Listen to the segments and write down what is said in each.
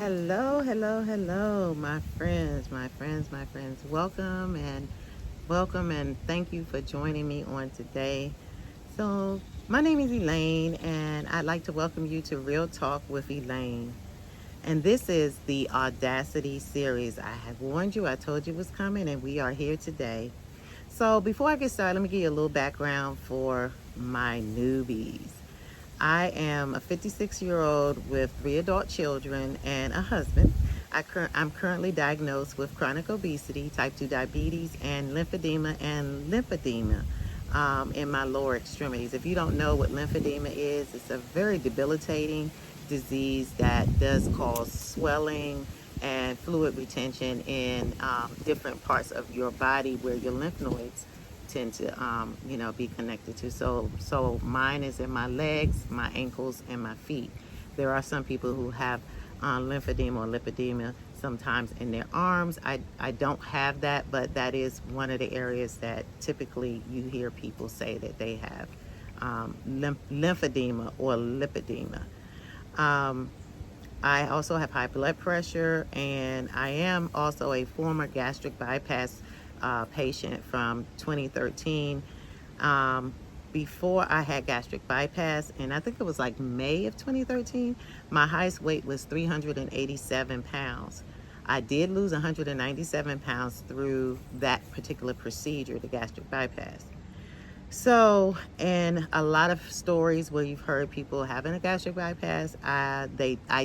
Hello, my friends, my friends. Welcome and thank you for joining me on today. So, my name is Elaine, and I'd like to welcome you to Real Talk with Elaine. And this is the Audacity series. I have warned you, I told you it was coming, and we are here today. So, before I get started, let me give you a little background for my newbies. I am a 56-year-old with 3 adult children and a husband. I'm currently diagnosed with chronic obesity, type 2 diabetes, and lymphedema in my lower extremities. If you don't know what lymphedema is, it's a very debilitating disease that does cause swelling and fluid retention in different parts of your body where your lymph nodes tend to be connected to. So mine is in my legs, my ankles, and my feet. There are some people who have lymphedema or lipedema sometimes in their arms. I don't have that, but that is one of the areas that typically you hear people say that they have lymphedema or lipedema. I also have high blood pressure, and I am also a former gastric bypass patient from 2013. Before I had gastric bypass, and I think it was like May of 2013, my highest weight was 387 pounds. I did lose 197 pounds through that particular procedure, the gastric bypass. So, and a lot of stories where you've heard people having a gastric bypass, I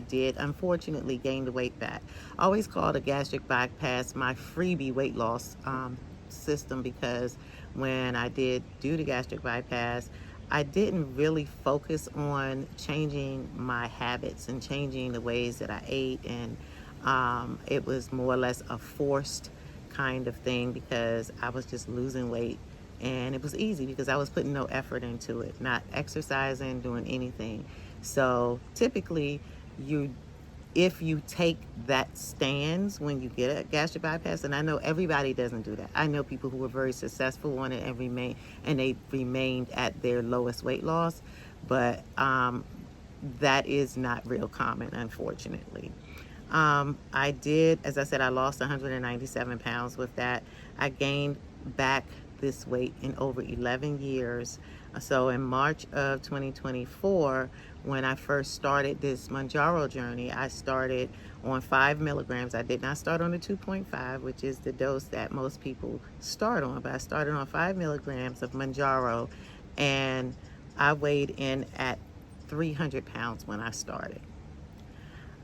did unfortunately gain the weight back. I always called a gastric bypass my freebie weight loss system, because when I did do the gastric bypass, I didn't really focus on changing my habits and changing the ways that I ate, and it was more or less a forced kind of thing because I was just losing weight. And it was easy because I was putting no effort into it, not exercising, doing anything. So typically, if you take that stance when you get a gastric bypass, and I know everybody doesn't do that. I know people who were very successful on it and they remained at their lowest weight loss, but that is not real common, unfortunately. I did, as I said, I lost 197 pounds with that. I gained back this weight in over 11 years. So in March of 2024, when I first started this Manjaro journey, I started on 5 milligrams. I did not start on the 2.5, which is the dose that most people start on, but I started on 5 milligrams of Manjaro, and I weighed in at 300 pounds when I started.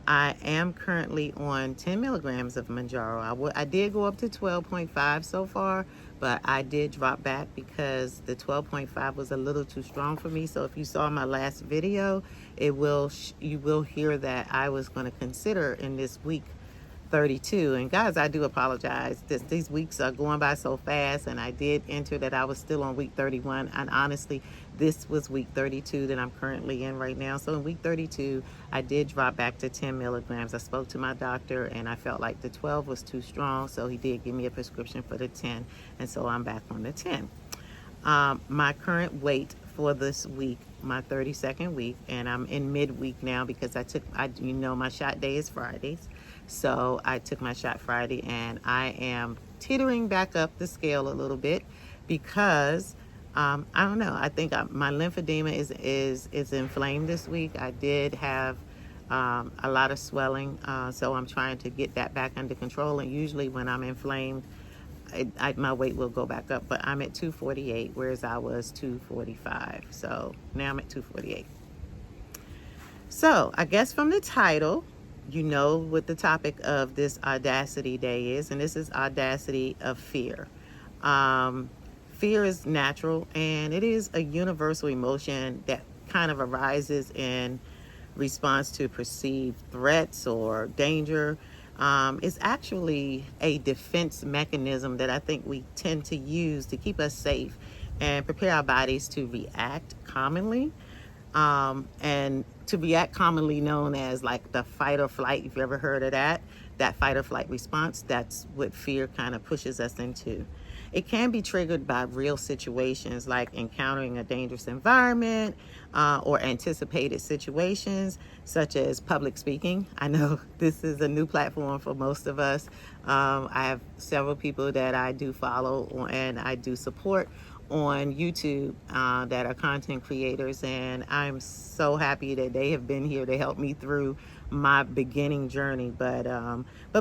I am currently on 10 milligrams of Manjaro. I did go up to 12.5 so far, but I did drop back because the 12.5 was a little too strong for me. So if you saw my last video, you will hear that I was going to consider in this week 32. And guys, I do apologize. These weeks are going by so fast, and I did enter that I was still on week 31. And honestly, this was week 32 that I'm currently in right now. So in week 32, I did drop back to 10 milligrams. I spoke to my doctor, and I felt like the 12 was too strong. So he did give me a prescription for the 10. And so I'm back on the 10. My current weight for this week, my 32nd week, and I'm in midweek now because my shot day is Fridays. So I took my shot Friday, and I am teetering back up the scale a little bit because I don't know. I think my lymphedema is inflamed this week. I did have a lot of swelling, so I'm trying to get that back under control. And usually when I'm inflamed, my weight will go back up. But I'm at 248, whereas I was 245. So now I'm at 248. So I guess from the title, you know what the topic of this Audacity Day is, and this is Audacity of Fear. Fear is natural, and it is a universal emotion that kind of arises in response to perceived threats or danger. It's actually a defense mechanism that I think we tend to use to keep us safe and prepare our bodies to react commonly. And to react commonly known as like the fight or flight, if you ever heard of that fight or flight response, that's what fear kind of pushes us into. It can be triggered by real situations like encountering a dangerous environment, or anticipated situations, such as public speaking. I know this is a new platform for most of us. I have several people that I do follow and I do support on YouTube that are content creators, and I'm so happy that they have been here to help me through my beginning journey. But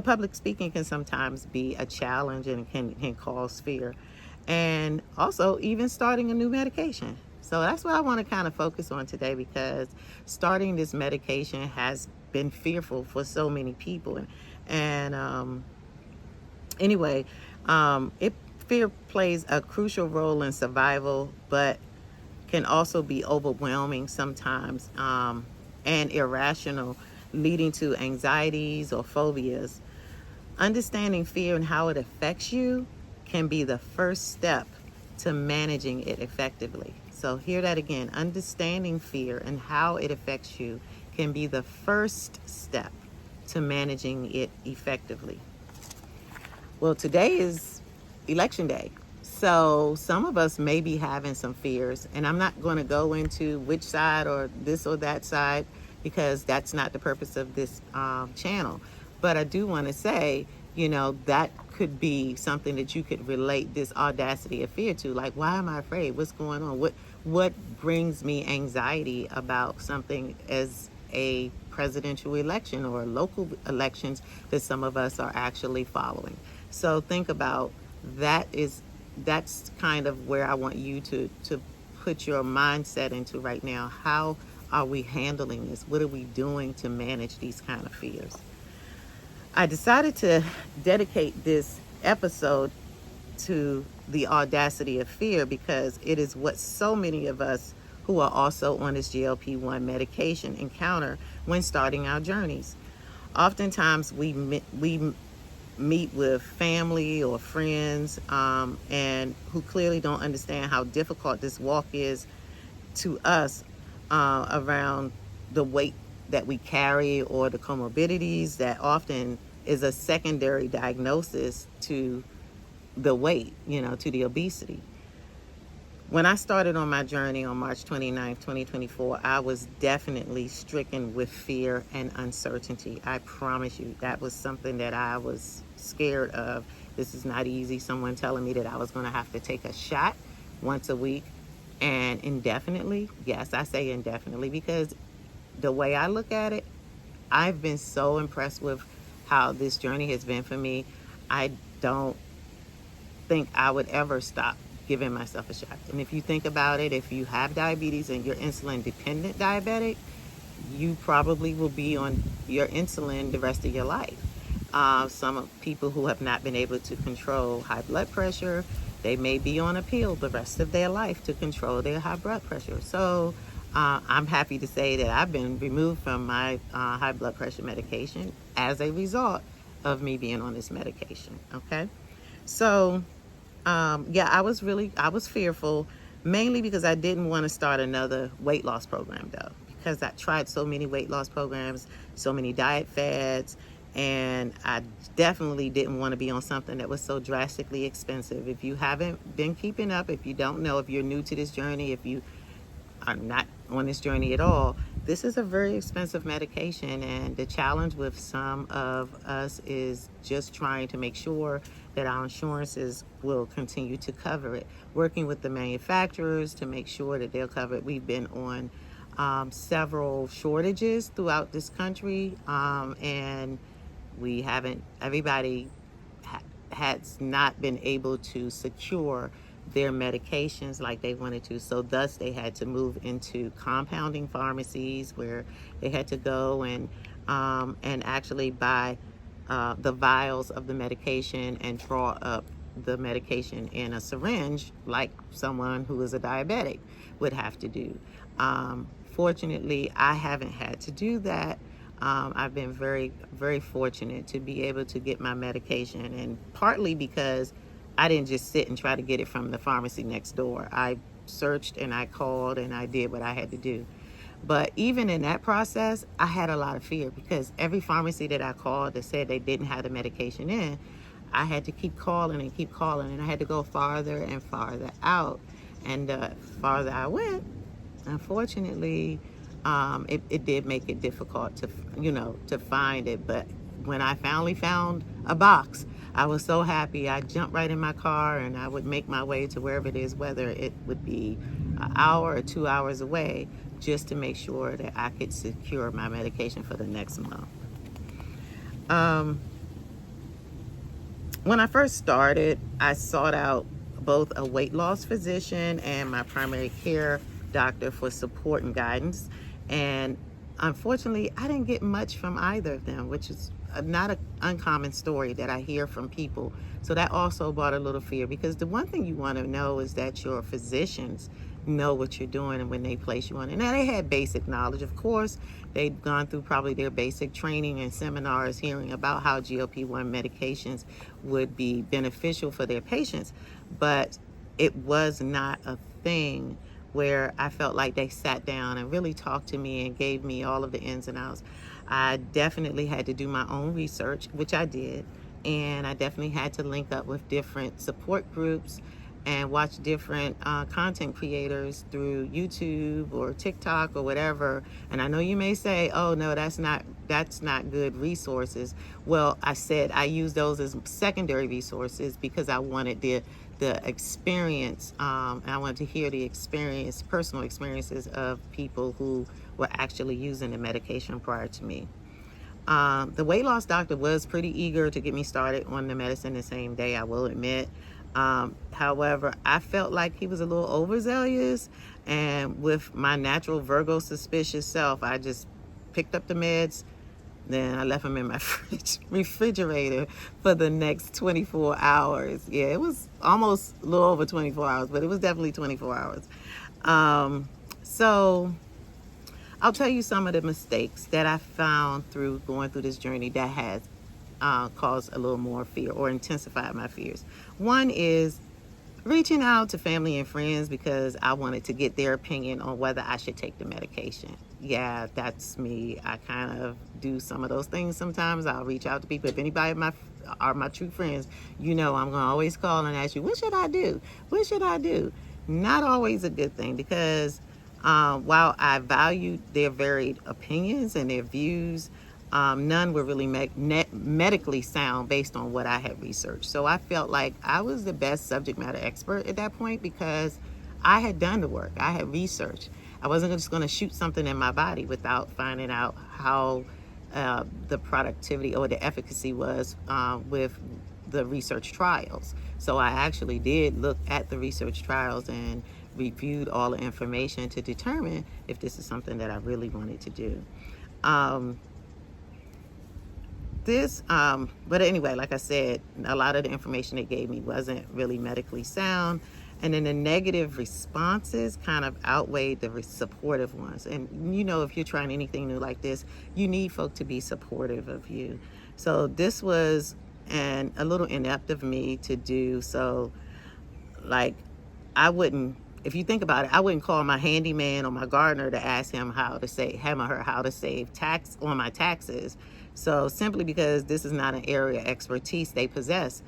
public speaking can sometimes be a challenge and can cause fear, and also even starting a new medication. So that's what I want to kind of focus on today, because starting this medication has been fearful for so many people. And anyway, fear plays a crucial role in survival, but can also be overwhelming sometimes, and irrational, leading to anxieties or phobias. Understanding fear and how it affects you can be the first step to managing it effectively. So hear that again. Understanding fear and how it affects you can be the first step to managing it effectively. Well, today is election day. So some of us may be having some fears, and I'm not going to go into which side or this or that side, because that's not the purpose of this channel. But I do want to say, that could be something that you could relate this audacity of fear to. Like, why am I afraid? What's going on? What brings me anxiety about something as a presidential election or local elections that some of us are actually following? So think about that. That's kind of where I want you to put your mindset into right now. How are we handling this? What are we doing to manage these kind of fears? I decided to dedicate this episode to the audacity of fear because it is what so many of us who are also on this GLP1 medication encounter when starting our journeys. Oftentimes we meet with family or friends and who clearly don't understand how difficult this walk is to us around the weight that we carry or the comorbidities that often is a secondary diagnosis to the weight, to the obesity. When I started on my journey on March 29th, 2024, I was definitely stricken with fear and uncertainty. I promise you, that was something that I was scared of. This is not easy. Someone telling me that I was going to have to take a shot once a week and indefinitely. Yes, I say indefinitely because the way I look at it, I've been so impressed with how this journey has been for me. I don't think I would ever stop giving myself a shot. And if you think about it, if you have diabetes and you're insulin dependent diabetic, you probably will be on your insulin the rest of your life. Some people who have not been able to control high blood pressure, they may be on a pill the rest of their life to control their high blood pressure. So I'm happy to say that I've been removed from my high blood pressure medication as a result of me being on this medication. Okay. So, I was fearful, mainly because I didn't want to start another weight loss program though, because I tried so many weight loss programs, so many diet fads, and I definitely didn't want to be on something that was so drastically expensive. If you haven't been keeping up, if you don't know, if you're new to this journey, if you are not on this journey at all, this is a very expensive medication, and the challenge with some of us is just trying to make sure that our insurances will continue to cover it, working with the manufacturers to make sure that they'll cover it. We've been on several shortages throughout this country, and everybody has not been able to secure their medications like they wanted to. So thus they had to move into compounding pharmacies where they had to go and actually buy the vials of the medication and draw up the medication in a syringe like someone who is a diabetic would have to do. Fortunately, I haven't had to do that. I've been very, very fortunate to be able to get my medication, and partly because I didn't just sit and try to get it from the pharmacy next door. I searched and I called and I did what I had to do. But even in that process, I had a lot of fear because every pharmacy that I called that said they didn't have the medication in, I had to keep calling and I had to go farther and farther out. And the farther I went, Unfortunately, it did make it difficult to find it. But when I finally found a box, I was so happy. I jumped right in my car and I would make my way to wherever it is, whether it would be an hour or 2 hours away, just to make sure that I could secure my medication for the next month. When I first started, I sought out both a weight loss physician and my primary care doctor for support and guidance. And unfortunately, I didn't get much from either of them, which is not an uncommon story that I hear from people. So that also brought a little fear, because the one thing you want to know is that your physicians know what you're doing and when they place you on it. Now, they had basic knowledge, of course. They'd gone through probably their basic training and seminars hearing about how GLP-1 medications would be beneficial for their patients, but it was not a thing where I felt like they sat down and really talked to me and gave me all of the ins and outs. I definitely had to do my own research, which I did, and I definitely had to link up with different support groups and watch different content creators through YouTube or TikTok or whatever. And I know you may say, oh no, that's not good resources. Well, I said I use those as secondary resources because I wanted the experience, and I wanted to hear the personal experiences of people who were actually using the medication prior to me. The weight loss doctor was pretty eager to get me started on the medicine the same day, I will admit. However, I felt like he was a little overzealous, and with my natural Virgo suspicious self, I just picked up the meds. Then I left them in my refrigerator for the next 24 hours. Yeah, it was almost a little over 24 hours, but it was definitely 24 hours. So I'll tell you some of the mistakes that I found through going through this journey that has caused a little more fear or intensified my fears. One is reaching out to family and friends because I wanted to get their opinion on whether I should take the medication. Yeah, that's me. I kind of do some of those things sometimes. I'll reach out to people. If anybody are my true friends, I'm going to always call and ask you, what should I do? What should I do? Not always a good thing, because while I value their varied opinions and their views, none were really medically sound based on what I had researched. So I felt like I was the best subject matter expert at that point because I had done the work. I had researched. I wasn't just going to shoot something in my body without finding out how the productivity or the efficacy was with the research trials. So I actually did look at the research trials and reviewed all the information to determine if this is something that I really wanted to do. But anyway, like I said, a lot of the information they gave me wasn't really medically sound. And then the negative responses kind of outweighed the supportive ones. And if you're trying anything new like this, you need folk to be supportive of you. So this was a little inept of me to do. So like, if you think about it, I wouldn't call my handyman or my gardener to ask him how to save tax on my taxes. So simply because this is not an area of expertise they possess.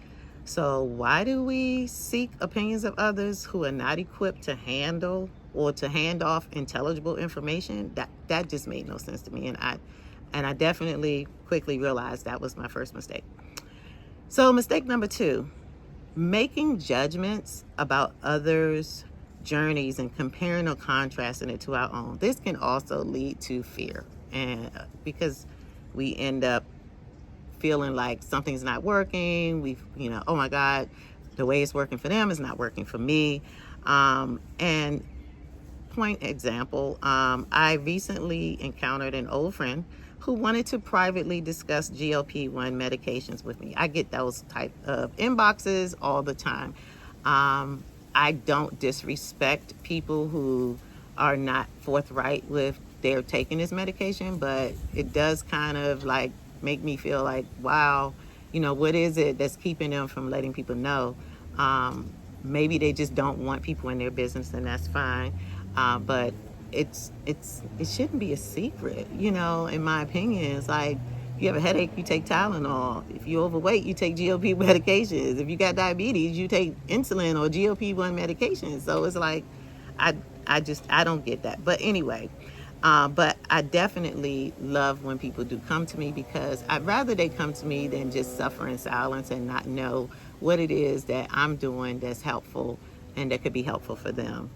So why do we seek opinions of others who are not equipped to handle or to hand off intelligible information? That just made no sense to me. And I definitely quickly realized that was my first mistake. So mistake number 2, making judgments about others' journeys and comparing or contrasting it to our own. This can also lead to fear, and because we end up feeling like something's not working. Oh my God, the way it's working for them is not working for me. And point example, I recently encountered an old friend who wanted to privately discuss GLP-1 medications with me. I get those type of inboxes all the time. I don't disrespect people who are not forthright with they're taking this medication, but it does kind of like make me feel like, wow, what is it that's keeping them from letting people know? Maybe they just don't want people in their business, and that's fine. But it shouldn't be a secret, in my opinion. It's like, if you have a headache, you take Tylenol. If you're overweight, you take GLP medications. If you got diabetes, you take insulin or GLP-1 medications. So it's like, I don't get that. But anyway, but I definitely love when people do come to me, because I'd rather they come to me than just suffer in silence and not know what it is that I'm doing that's helpful and that could be helpful for them.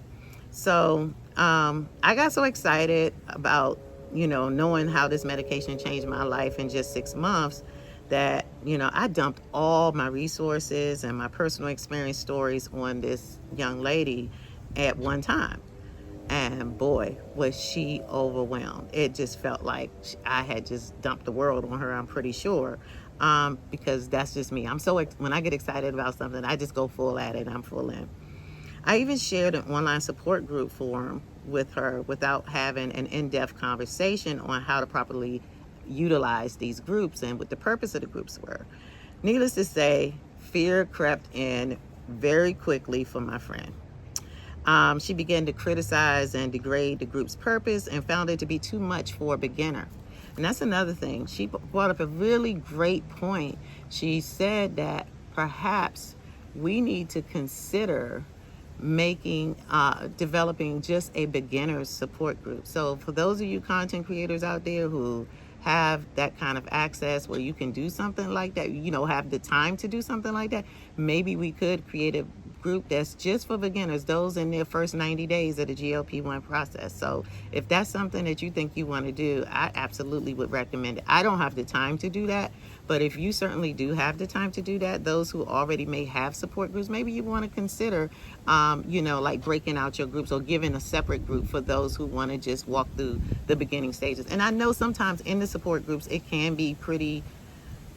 So I got so excited about, knowing how this medication changed my life in just 6 months, that, I dumped all my resources and my personal experience stories on this young lady at one time. And boy, was she overwhelmed. It just felt like I had just dumped the world on her, I'm pretty sure. Because that's just me. When I get excited about something, I just go full at it. I'm full in. I even shared an online support group forum with her without having an in-depth conversation on how to properly utilize these groups and what the purpose of the groups were. Needless to say, fear crept in very quickly for my friend. She began to criticize and degrade the group's purpose and found it to be too much for a beginner. And that's another thing. She brought up a really great point. She said that perhaps we need to consider developing just a beginner's support group. So for those of you content creators out there who have that kind of access where you can do something like that, have the time to do something like that, maybe we could create a group that's just for beginners, those in their first 90 days of the GLP1 process. So if that's something that you think you want to do, I absolutely would recommend it. I don't have the time to do that, but if you certainly do have the time to do that, those who already may have support groups, maybe you want to consider, like breaking out your groups or giving a separate group for those who want to just walk through the beginning stages. And I know sometimes in the support groups, it can be pretty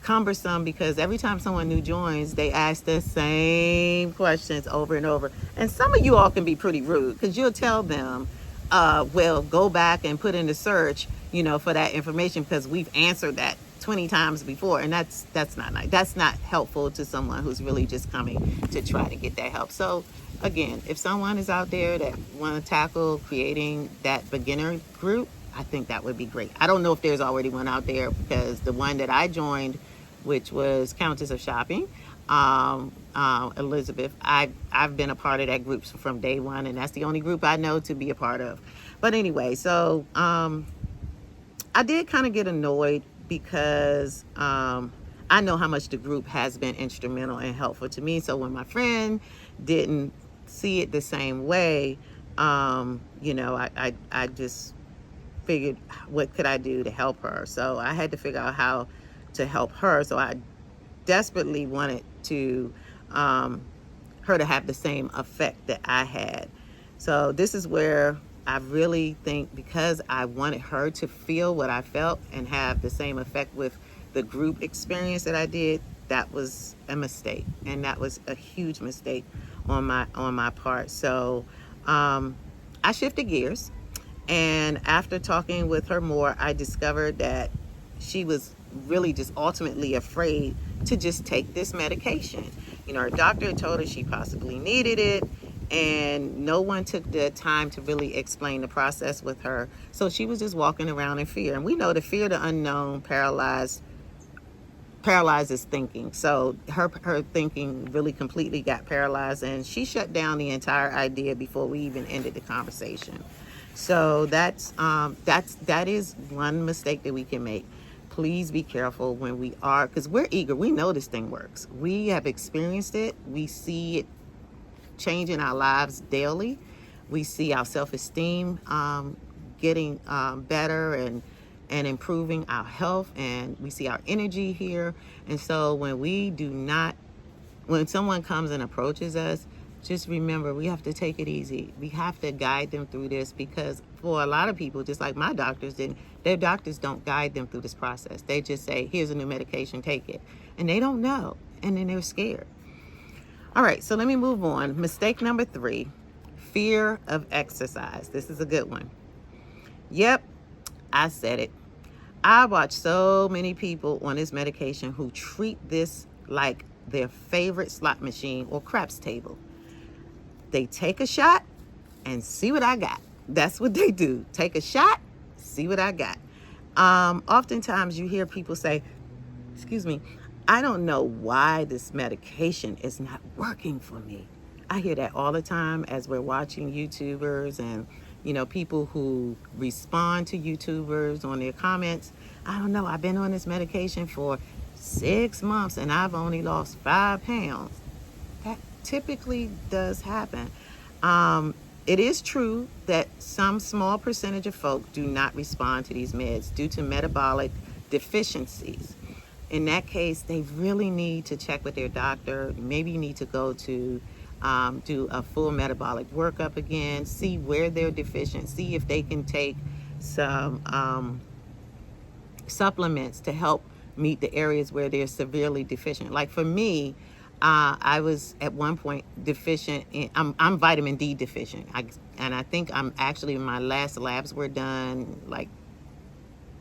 cumbersome, because every time someone new joins, they ask the same questions over and over. And some of you all can be pretty rude, because you'll tell them, well, go back and put in the search, for that information, because we've answered that 20 times before. And that's not nice. That's not helpful to someone who's really just coming to try to get that help. So again, if someone is out there that want to tackle creating that beginner group, I think that would be great. I don't know if there's already one out there, because the one that I joined, which was Countess of Shopping, Elizabeth, I've been a part of that group from day one, and that's the only group I know to be a part of. But anyway, so I did kind of get annoyed, because I know how much the group has been instrumental and helpful to me. So when my friend didn't see it the same way, I just figured, what could I do to help her? So I had to figure out how to help her. So I desperately wanted to her to have the same effect that I had. So this is where I really think, because I wanted her to feel what I felt and have the same effect with the group experience that I did, that was a mistake, and that was a huge mistake on my part. So I shifted gears, and after talking with her more, I discovered that she was really just ultimately afraid to just take this medication. Her doctor told her she possibly needed it, and no one took the time to really explain the process with her. So she was just walking around in fear. And we know the fear of the unknown paralyzes thinking. So her thinking really completely got paralyzed, and she shut down the entire idea before we even ended the conversation. So that is one mistake that we can make. Please be careful when we are, because we're eager. We know this thing works. We have experienced it. We see it changing our lives daily. We see our self-esteem getting better and improving our health, and we see our energy here. And so when someone comes and approaches us, just remember, we have to take it easy. We have to guide them through this, because for a lot of people, just like my doctors didn't, their doctors don't guide them through this process. They just say, here's a new medication, take it. And they don't know, and then they're scared. All right, so let me move on. Mistake number 3, fear of exercise. This is a good one. Yep, I said it. I watch so many people on this medication who treat this like their favorite slot machine or craps table. They take a shot and see what I got. That's what they do. Take a shot, see what I got. Oftentimes you hear people say, excuse me, I don't know why this medication is not working for me. I hear that all the time as we're watching YouTubers and, people who respond to YouTubers on their comments. I don't know, I've been on this medication for 6 months and I've only lost 5 pounds. That typically does happen. It is true that some small percentage of folk do not respond to these meds due to metabolic deficiencies. In that case, they really need to check with their doctor. Maybe you need to go to do a full metabolic workup again, see where they're deficient, see if they can take some supplements to help meet the areas where they're severely deficient. Like for me, I was at one point deficient in, I'm vitamin D deficient. And I think I'm actually, my last labs were done like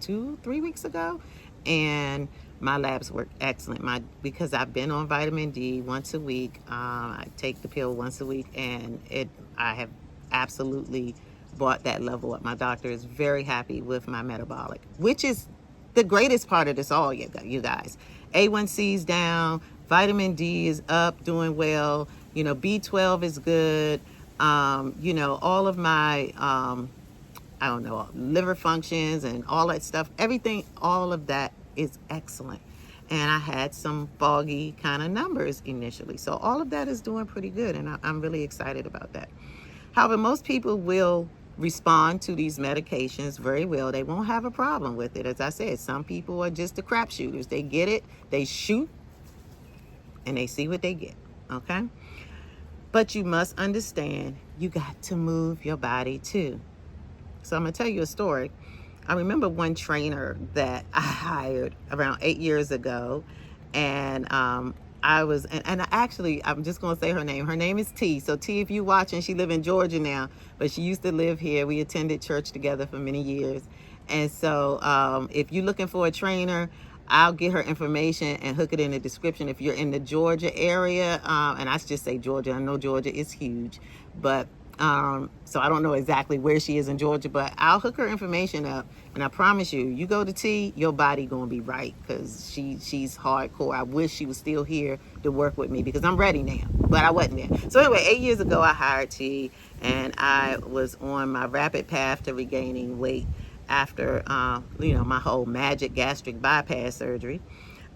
2-3 weeks ago, and my labs were excellent. Because I've been on vitamin D once a week. I take the pill once a week, and I have absolutely brought that level up. My doctor is very happy with my metabolic, which is the greatest part of this all, you guys. A1C's down, vitamin D is up, doing well. B12 is good. All of my I don't know, liver functions and all that stuff, everything, all of that is excellent. And I had some foggy kind of numbers initially. So all of that is doing pretty good, and I'm really excited about that. However, most people will respond to these medications very well. They won't have a problem with it. As I said, some people are just the crap shooters. They get it, they shoot, and they see what they get, okay? But you must understand, you got to move your body too. So I'm gonna tell you a story. I remember one trainer that I hired around 8 years ago, and I'm just gonna say her name. Her name is T. So T, if you watching, she live in Georgia now, but she used to live here. We attended church together for many years. And so if you're looking for a trainer, I'll get her information and hook it in the description. If you're in the Georgia area, and I just say Georgia, I know Georgia is huge, but so I don't know exactly where she is in Georgia, but I'll hook her information up, and I promise you, you go to T, your body gonna be right, because she's hardcore. I wish she was still here to work with me, because I'm ready now, but I wasn't there. So anyway, 8 years ago, I hired T, and I was on my rapid path to regaining weight after my whole magic gastric bypass surgery.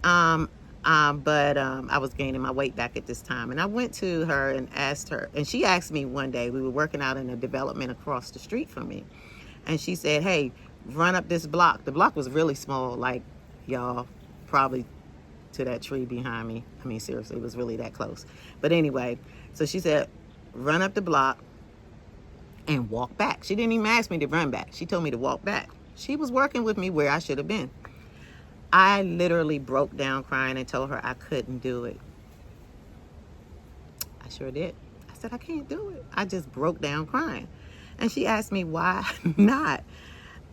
But I was gaining my weight back at this time. And I went to her and asked her, and she asked me one day, we were working out in a development across the street from me. And she said, hey, run up this block. The block was really small, like y'all, probably to that tree behind me. I mean, seriously, it was really that close. But anyway, so she said, run up the block and walk back. She didn't even ask me to run back. She told me to walk back. She was working with me where I should have been. I literally broke down crying and told her I couldn't do it. I sure did. I said, I can't do it. I just broke down crying. And she asked me why not.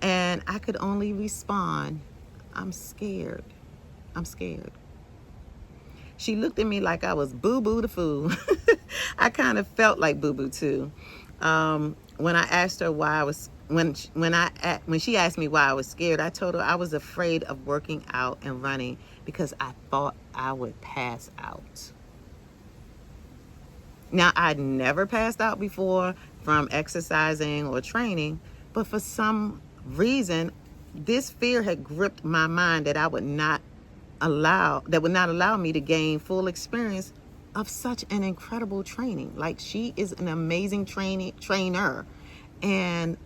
And I could only respond, I'm scared. I'm scared. She looked at me like I was boo-boo the fool. I kind of felt like boo-boo too. When I asked her why I was when she asked me why I was scared, I told her I was afraid of working out and running because I thought I would pass out. Now, I'd never passed out before from exercising or training, but for some reason, this fear had gripped my mind that would not allow me to gain full experience of such an incredible training. Like, she is an amazing trainer, and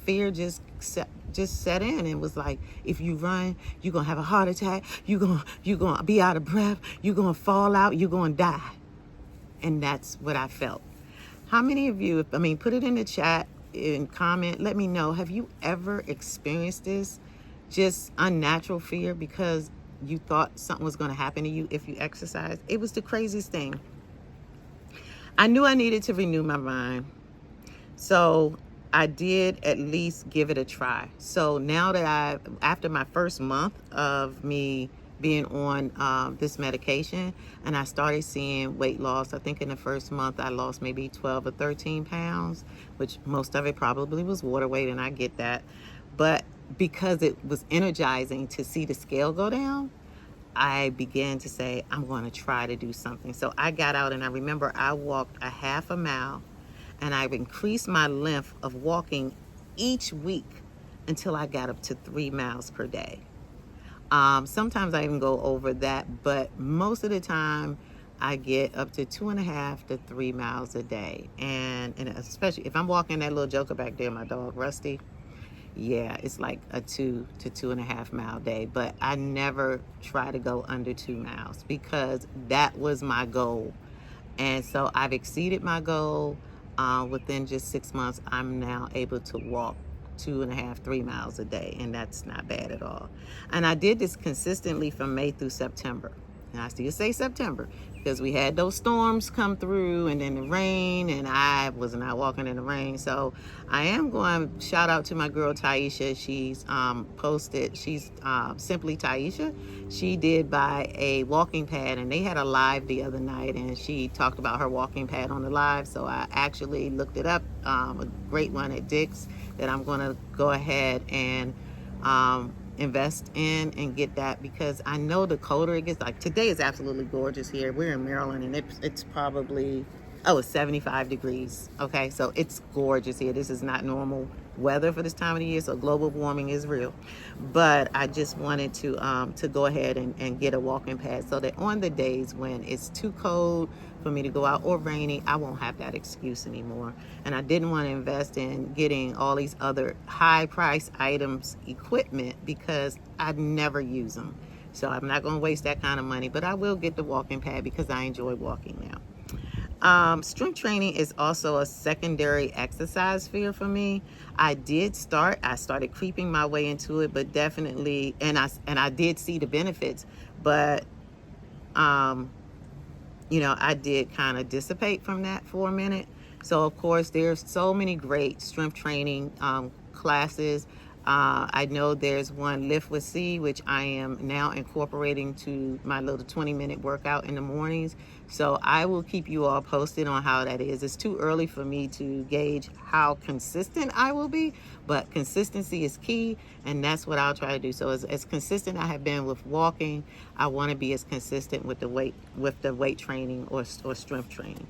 fear just set in and was like, if you run, you're gonna have a heart attack, you're gonna be out of breath, you're gonna fall out, you're gonna die. And that's what I felt. How many of you, put it in the chat and comment, let me know, have you ever experienced this, just unnatural fear because you thought something was going to happen to you if you exercise? It was the craziest thing. I knew I needed to renew my mind, so I did at least give it a try. So now that after my first month of me being on this medication, and I started seeing weight loss. I think in the first month I lost maybe 12 or 13 pounds, which most of it probably was water weight, and I get that. But because it was energizing to see the scale go down, I began to say, I'm going to try to do something. So I got out, and I remember I walked a half a mile, and I've increased my length of walking each week until I got up to 3 miles per day. Sometimes I even go over that, but most of the time I get up to 2.5 to 3 miles a day. And especially if I'm walking that little joker back there, my dog Rusty, yeah, it's like a 2 to 2.5 mile day. But I never try to go under 2 miles because that was my goal. And so I've exceeded my goal. Within just 6 months, I'm now able to walk 2.5, 3 miles a day, and that's not bad at all. And I did this consistently from May through September. And I still say September because we had those storms come through and then the rain, and I was not walking in the rain. So I am going to shout out to my girl Taisha. She's posted, she's Simply Taisha. She did buy a walking pad, and they had a live the other night, and she talked about her walking pad on the live. So I actually looked it up, a great one at Dick's that I'm going to go ahead and invest in and get that, because I know the colder it gets, like today is absolutely gorgeous here. We're in Maryland, and it's probably, it's 75 degrees. Okay, so it's gorgeous here. This is not normal weather for this time of the year, so global warming is real. But I just wanted to go ahead and get a walking pad so that on the days when it's too cold for me to go out or rainy, I won't have that excuse anymore. And I didn't want to invest in getting all these other high price items, equipment, because I never use them. So I'm not going to waste that kind of money, but I will get the walking pad because I enjoy walking now. Strength training is also a secondary exercise sphere for me. I started creeping my way into it, but definitely, and I did see the benefits, but I did kind of dissipate from that for a minute. So of course, there's so many great strength training classes. I know there's one, Lift with C, which I am now incorporating to my little 20-minute workout in the mornings. So I will keep you all posted on how that is. It's too early for me to gauge how consistent I will be, but consistency is key, and that's what I'll try to do. So as consistent I have been with walking, I want to be as consistent with the weight training or strength training.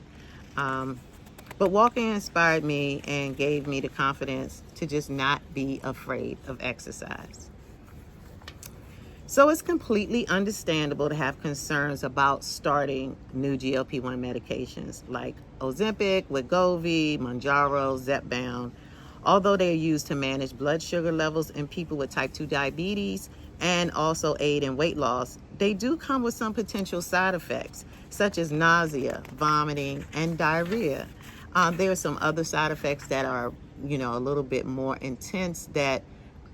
But walking inspired me and gave me the confidence to just not be afraid of exercise. So it's completely understandable to have concerns about starting new GLP-1 medications like Ozempic, Wegovy, Mounjaro, Zepbound. Although they are used to manage blood sugar levels in people with type 2 diabetes and also aid in weight loss, they do come with some potential side effects, such as nausea, vomiting, and diarrhea. There are some other side effects that are, a little bit more intense that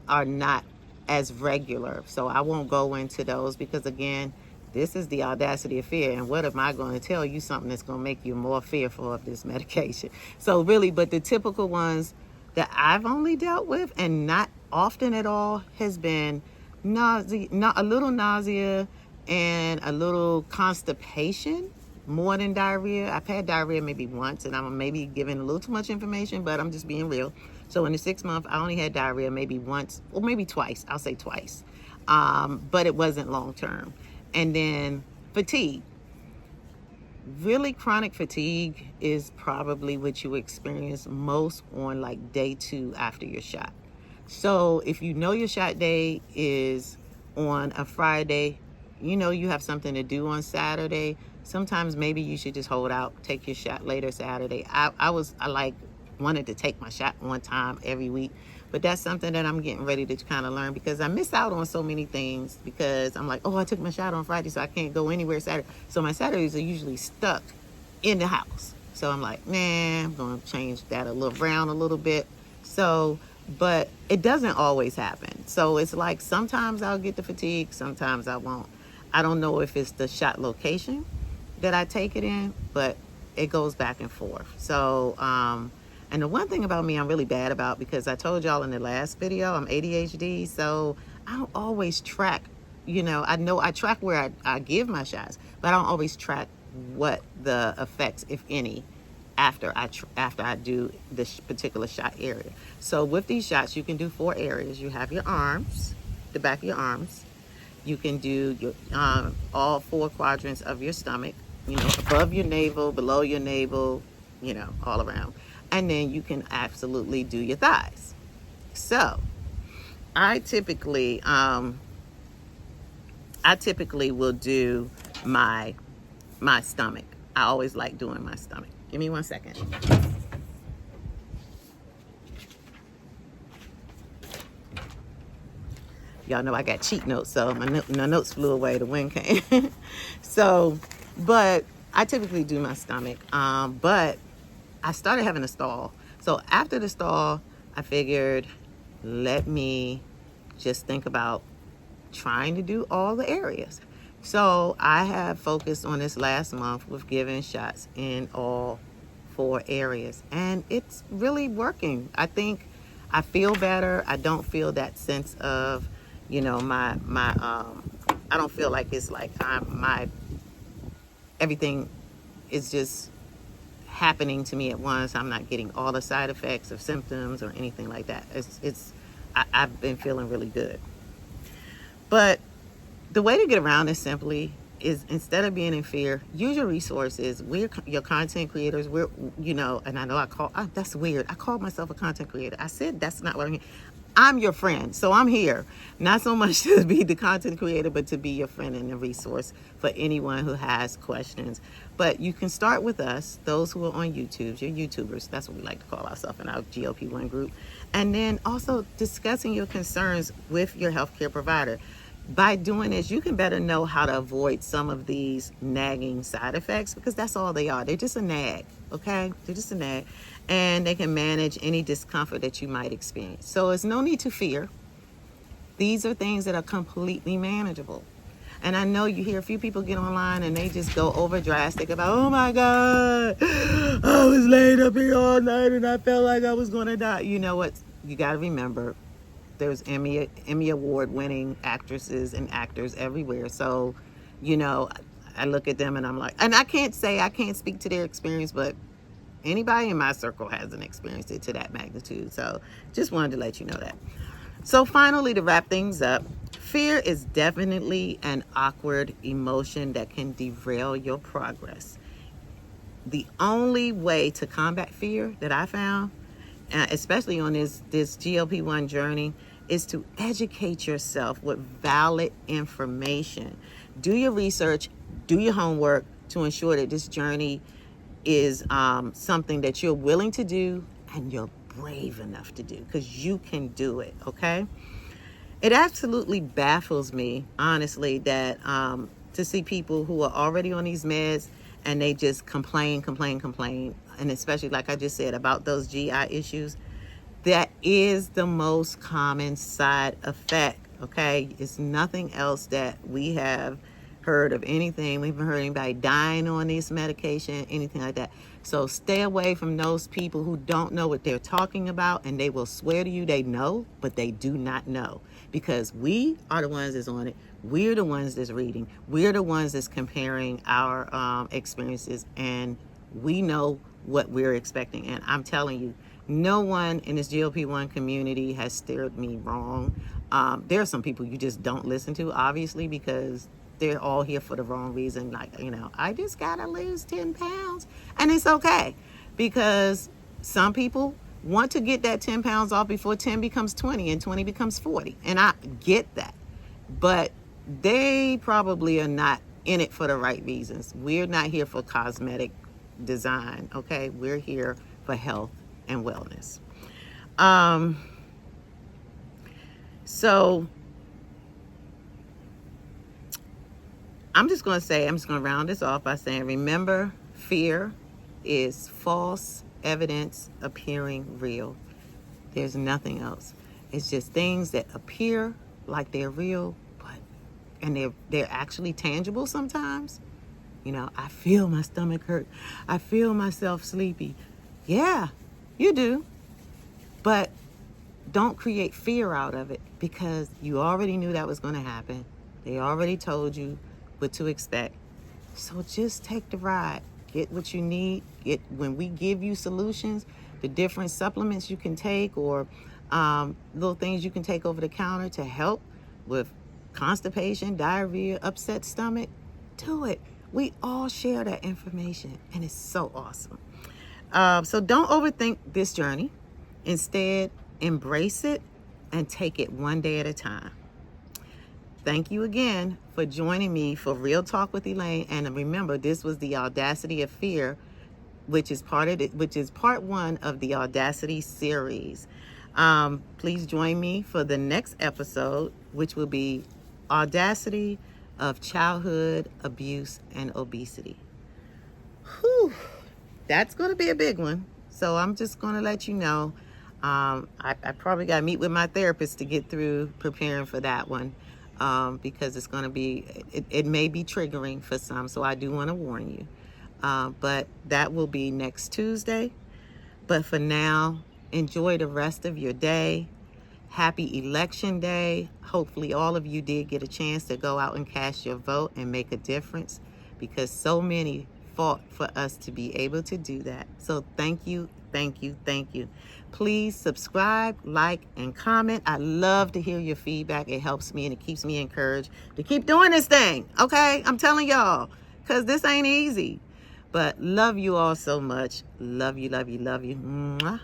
are not as regular. So I won't go into those because, again, this is the audacity of fear. And what am I going to tell you something that's going to make you more fearful of this medication? So really, but the typical ones that I've only dealt with, and not often at all, has been nausea, a little nausea and a little constipation. More than diarrhea. I've had diarrhea maybe once, and I'm maybe giving a little too much information, but I'm just being real. So in the 6 months, I only had diarrhea maybe once, or maybe twice. I'll say twice. But it wasn't long term. And then fatigue. Really chronic fatigue is probably what you experience most on like day 2 after your shot. So if you know your shot day is on a Friday, you have something to do on Saturday, sometimes maybe you should just hold out, take your shot later Saturday. I wanted to take my shot one time every week, but that's something that I'm getting ready to kind of learn, because I miss out on so many things because I'm like, I took my shot on Friday, so I can't go anywhere Saturday. So my Saturdays are usually stuck in the house. So I'm like, I'm going to change that around a little bit. So, but it doesn't always happen. So it's like sometimes I'll get the fatigue, sometimes I won't. I don't know if it's the shot location that I take it in, but it goes back and forth. So, and the one thing about me I'm really bad about, because I told y'all in the last video, I'm ADHD, so I don't always track, I know I track where I give my shots, but I don't always track what the effects, if any, after I do this particular shot area. So with these shots, you can do 4 areas. You have your arms, the back of your arms. You can do your all 4 quadrants of your stomach, above your navel, below your navel, all around. And then you can absolutely do your thighs. So I typically will do my stomach. I always like doing my stomach. Give me 1 second. Y'all know I got cheat notes, so my notes flew away. The wind came. So, but I typically do my stomach. But I started having a stall. So after the stall, I figured, let me just think about trying to do all the areas. So I have focused on this last month with giving shots in all 4 areas. And it's really working. I think I feel better. I don't feel that sense of, my I don't feel like it's like everything is just happening to me at once. I'm not getting all the side effects of symptoms or anything like that. I've been feeling really good. But the way to get around this simply is, instead of being in fear, use your resources. We're your content creators. We're, and I know that's weird. I called myself a content creator. I said that's not what I mean. I'm your friend, so I'm here. Not so much to be the content creator, but to be your friend and a resource for anyone who has questions. But you can start with us, those who are on YouTube, your YouTubers. That's what we like to call ourselves in our GLP1 group. And then also discussing your concerns with your healthcare provider. By doing this, you can better know how to avoid some of these nagging side effects, because that's all they are. They're just a nag, okay? They're just a nag. And they can manage any discomfort that you might experience. So there's no need to fear. These are things that are completely manageable. And I know you hear a few people get online and they just go over drastic about, oh my God, I was laid up here all night and I felt like I was going to die. You know what? You got to remember, there's Emmy award winning actresses and actors everywhere. So, I look at them and I'm like, and I can't speak to their experience, but anybody in my circle hasn't experienced it to that magnitude. So just wanted to let you know that. So finally, to wrap things up, fear is definitely an awkward emotion that can derail your progress. The only way to combat fear that I found, especially on this GLP-1 journey, is to educate yourself with valid information. Do your research, do your homework to ensure that this journey is something that you're willing to do and you're brave enough to do, because you can do it, okay? It absolutely baffles me, honestly, that to see people who are already on these meds and they just complain, and especially, like I just said, about those GI issues. That is the most common side effect, okay? It's nothing else that we have heard of anything. We haven't heard anybody dying on this medication, anything like that. So stay away from those people who don't know what they're talking about, and they will swear to you they know, but they do not know, because we are the ones that's on it. We're the ones that's reading. We're the ones that's comparing our experiences, and we know what we're expecting. And I'm telling you, no one in this GLP-1 community has steered me wrong. There are some people you just don't listen to, obviously, because they're all here for the wrong reason. Like, I just gotta lose 10 pounds. And it's okay, because some people want to get that 10 pounds off before 10 becomes 20 and 20 becomes 40. And I get that. But they probably are not in it for the right reasons. We're not here for cosmetic design, okay? We're here for health and wellness. So I'm just going to round this off by saying, remember, fear is false evidence appearing real. There's nothing else. It's just things that appear like they're real, and they're actually tangible sometimes. I feel my stomach hurt. I feel myself sleepy. Yeah, you do. But don't create fear out of it, because you already knew that was going to happen. They already told you what to expect. So just take the ride. Get what you need. When we give you solutions, the different supplements you can take, or little things you can take over the counter to help with constipation, diarrhea, upset stomach, do it. We all share that information, and it's so awesome. So don't overthink this journey. Instead, embrace it and take it one day at a time. Thank you again for joining me for Real Talk with Elaine. And remember, this was the Audacity of Fear, which is part 1 of the Audacity series. Please join me for the next episode, which will be Audacity of Childhood Abuse and Obesity. Whew, that's going to be a big one. So I'm just going to let you know. I probably got to meet with my therapist to get through preparing for that one, because it's going to be, it may be triggering for some. So I do want to warn you. But that will be next Tuesday. But for now, enjoy the rest of your day. Happy Election Day. Hopefully all of you did get a chance to go out and cast your vote and make a difference, because so many fought for us to be able to do that. So thank you, thank you, thank you. Please subscribe, like, and comment. I love to hear your feedback. It helps me and it keeps me encouraged to keep doing this thing. Okay? I'm telling y'all, because this ain't easy. But love you all so much. Love you, love you, love you. Mwah.